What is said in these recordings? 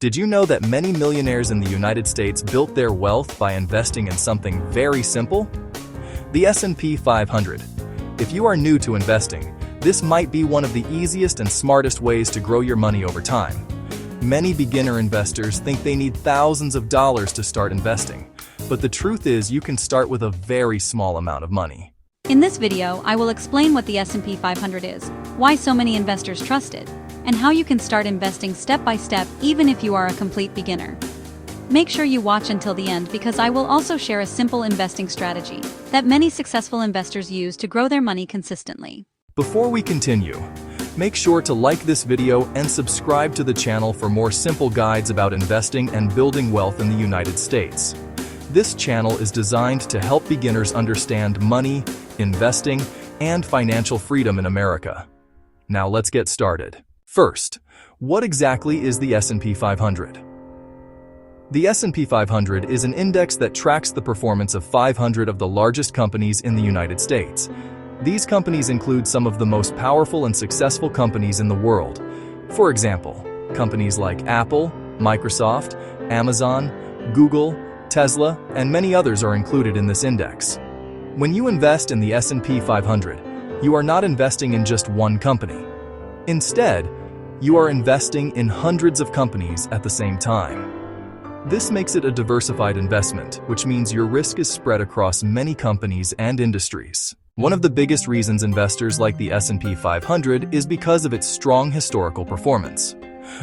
Did you know that many millionaires in the United States built their wealth by investing in something very simple? The S&P 500. If you are new to investing, this might be one of the easiest and smartest ways to grow your money over time. Many beginner investors think they need thousands of dollars to start investing, but the truth is you can start with a very small amount of money. In this video, I will explain what the S&P 500 is, why so many investors trust it, and how you can start investing step by step even if you are a complete beginner. Make sure you watch until the end because I will also share a simple investing strategy that many successful investors use to grow their money consistently. Before we continue, make sure to like this video and subscribe to the channel for more simple guides about investing and building wealth in the United States. This channel is designed to help beginners understand money, investing, and financial freedom in America. Now let's get started. First, what exactly is the S&P 500? The S&P 500 is an index that tracks the performance of 500 of the largest companies in the United States. These companies include some of the most powerful and successful companies in the world. For example, companies like Apple, Microsoft, Amazon, Google, Tesla, and many others are included in this index. When you invest in the S&P 500, you are not investing in just one company. Instead, you are investing in hundreds of companies at the same time. This makes it a diversified investment, which means your risk is spread across many companies and industries. One of the biggest reasons investors like the S&P 500 is because of its strong historical performance.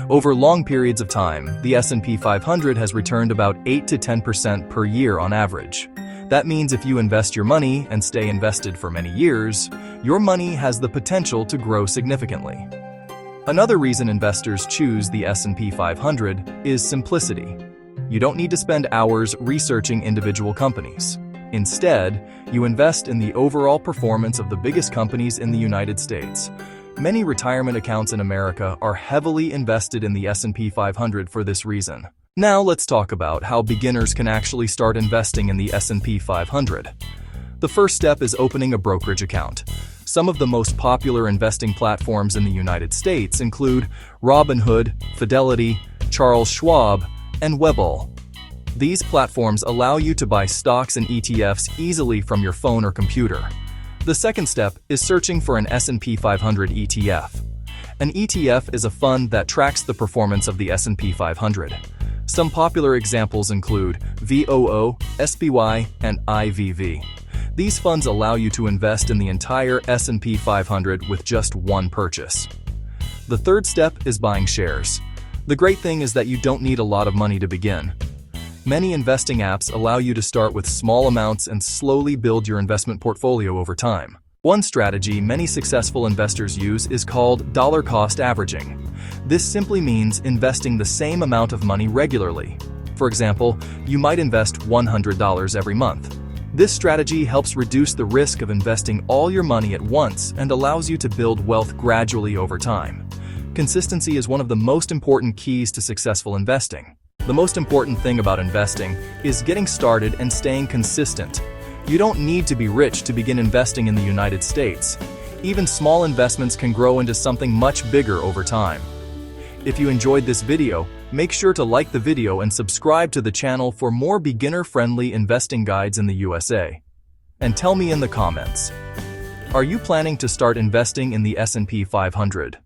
Over long periods of time, the S&P 500 has returned about 8 to 10% per year on average. That means if you invest your money and stay invested for many years, your money has the potential to grow significantly. Another reason investors choose the S&P 500 is simplicity. You don't need to spend hours researching individual companies. Instead, you invest in the overall performance of the biggest companies in the United States. Many retirement accounts in America are heavily invested in the S&P 500 for this reason. Now let's talk about how beginners can actually start investing in the S&P 500. The first step is opening a brokerage account. Some of the most popular investing platforms in the United States include Robinhood, Fidelity, Charles Schwab, and Webull. These platforms allow you to buy stocks and ETFs easily from your phone or computer. The second step is searching for an S&P 500 ETF. An ETF is a fund that tracks the performance of the S&P 500. Some popular examples include VOO, SPY, and IVV. These funds allow you to invest in the entire S&P 500 with just one purchase. The third step is buying shares. The great thing is that you don't need a lot of money to begin. Many investing apps allow you to start with small amounts and slowly build your investment portfolio over time. One strategy many successful investors use is called dollar cost averaging. This simply means investing the same amount of money regularly. For example, you might invest $100 every month. This strategy helps reduce the risk of investing all your money at once and allows you to build wealth gradually over time. Consistency is one of the most important keys to successful investing. The most important thing about investing is getting started and staying consistent. You don't need to be rich to begin investing in the United States. Even small investments can grow into something much bigger over time. If you enjoyed this video, make sure to like the video and subscribe to the channel for more beginner-friendly investing guides in the USA. And tell me in the comments, are you planning to start investing in the S&P 500?